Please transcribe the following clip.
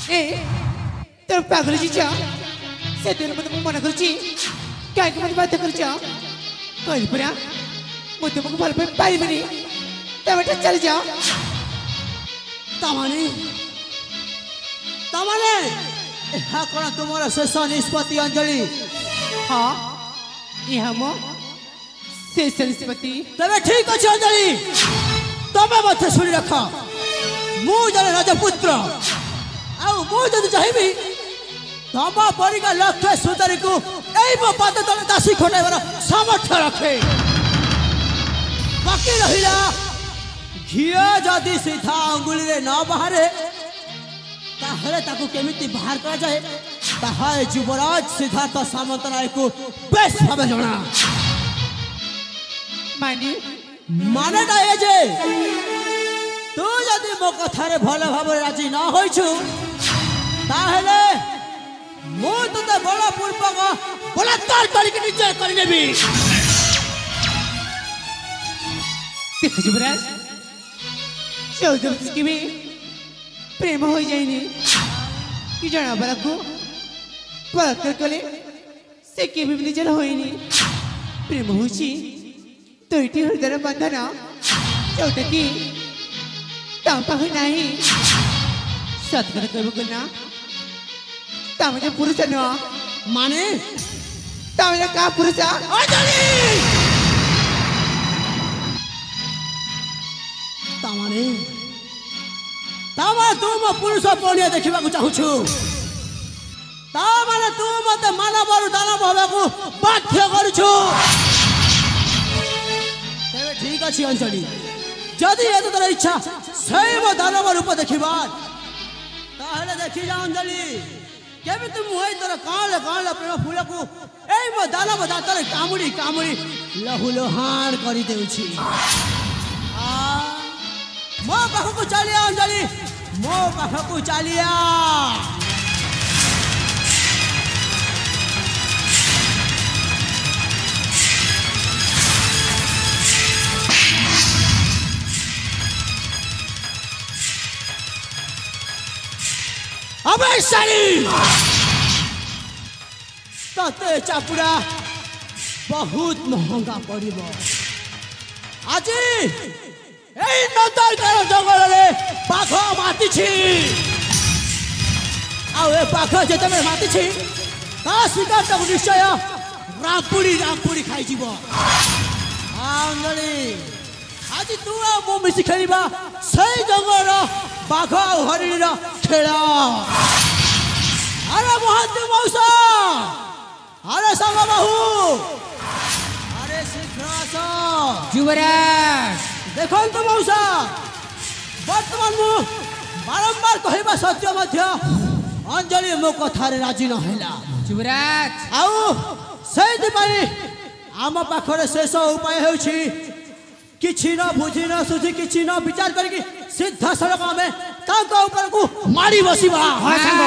ए তোর পাগল জিজা সেদিন মতো মনে করছি কাই মনে বাধ্য করছ কইল পরা মই তোমাকে ভালো পাইবনি তবে চলে যাও তামানে ଏହା କଣ ତୁମର ଶେଷ ନିଷ୍ପତ୍ତି ଅଞ୍ଜଳି? ହଁ ଏହା ମୋ ଶେଷ ନିଷ୍ପତ୍ତି। ତେବେ ଠିକ ଅଛି ଅଞ୍ଜଳି, ତମେ ମଧ୍ୟ ଶୁଣି ରଖ, ମୁଁ ଜଣେ ରାଜପୁତ୍ର, ଆଉ ମୁଁ ଯଦି ଚାହିଁବି ତମ ପରିକା ଲକ୍ଷ ସୁନ୍ଦରୀକୁ ଏଇ ମୋ ପାଦ ତଳେ ଦାସୀ ଖଟାଇବାର ସାମର୍ଥ୍ୟ ରଖେ। ବାକି ରହିଲା ଘିଅ ଯଦି ସିଧା ଅଙ୍ଗୁଳିରେ ନ ବାହାରେ ତାହେଲେ ତାକୁ କେମିତି ବାହାର କରାଯାଏ ତାହା ଯୁବରାଜ ସିଦ୍ଧାର୍ଥ ସାମନ୍ତ ରାୟକୁ ବେଶ ଭାବେ ଜଣା। ମାନେଟା ଏ ଯେ ତୁ ଯଦି ମୋ କଥାରେ ଭଲ ଭାବରେ ରାଜି ନ ହୋଇଛୁ ତାହେଲେ ମୁଁ ତତେ ବଳପୂର୍ବକ ବଳାତ୍କାର କରିକି ନିଜେ କରିନେବି। ଦେଖ ଯୁବରାଜ ଚୌଧୁରୀ କେବେ ପ୍ରେମ ହୋଇଯାଇନି କି ଜଣା ବରାକୁ ବଳାତ୍କାର କଲେ ସେ କେବେ ବି ନିଜର ହୋଇନି। ପ୍ରେମ ହେଉଛି ଦୁଇଟି ହୃଦୟର ବନ୍ଧନ ଯୋଉଟାକି ତା ପାଖରେ ନାହିଁ। ସତକଥା କହିବାକୁ ନା ତମେ ଯେ ପୁରୁଷ ନୁହଁ, ମାନେ ତମେ ଯେ କାହା ପୁରୁଷ? ତାମାନେ ତୁ ମୋ ପୁରୁଷ ପଣିଆ ଦେଖିବାକୁ ଚାହୁଁଛୁ? ତାମାନେ ତୁ ମତେ ମାନବରୁ ଦାନବ ହେବାକୁ ବାଧ୍ୟ କରୁଛୁ? ତେବେ ଠିକ ଅଛି ଅଞ୍ଜଳି, ଯଦି ଏ ତୋର ଇଚ୍ଛା ସେଇ ମୋ ଦାନବ ରୂପ ଦେଖିବା ତାହେଲେ ଦେଖିଯା ଅଞ୍ଜଳି, କେମିତି ମୁଁ ଏଇ ତୋର କାଁଳ କାଁଳ ପ୍ରେମ ଫୁଲକୁ ଏଇ ମୋ ଦାନବ ଦାନ୍ତରେ କାମୁଡ଼ି କାମୁଡ଼ି ଲହୁ ଲୋହାଣ କରିଦେଉଛି। ମୋ ପାଖକୁ ଚାଲିଆ ଅଞ୍ଜଳି, ମୋ ପାଖକୁ ଚାଲିଆ। तते चापुड़ा बहुत महंगा पड़िब। आज नंदनकानन जंगल में बाघ माति बाघ जिते माति शिकार तक निश्चय रामपुड़ी रामपुड़ी खाई आज तू मु मिसी खेलिबा सही जंगल बाघ और हरिणी खेल। अरे महांती मौसा, अरे संग बाहू, अरे शीघ्र आस। युवराज देखो तो मौसा, वर्तमान मु बारंबार कहवा सत्य मध्य अंजलि मो कथारे राजी न हैला। युवराज आउ सेति पाई आम पाखरे शेष उपाय होछि किछि न बुझि न सुझि किछि न विचार करिकि सीधा सड़क में तांका ऊपर को मारी बसिबा। हां संग